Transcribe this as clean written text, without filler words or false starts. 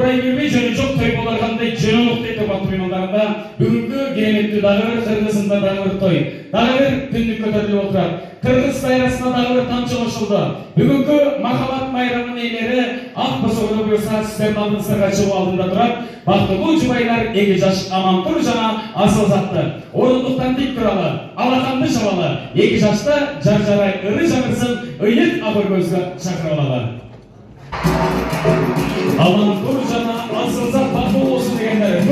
Бурай бермей жөнү жок той боларгандай жөнөлүк деп Батуу меймандарында бүгүнкү кереметтүү дагы бир Кыргызында дагы бир той, дагы бир түндүк көтөрүлүп отурат. Кыргыз дайрасына дагы бир тамчы кошулду. Бүгүнкү махаббат майрамынын ээлери ак босогоно буюрса сиздердин алдыңыздарга чыгуу алдында турат. Бактылуу жубайлар эки жаш Амантур жана Асылзатты орундуктан тик туралы, алаканды чабалы, эки жашты жар-жарай ыры жаңырсын ыйык абыркөзгө чакырып алалы. Амантур жана Асылзат бактылуу болсун дегендер.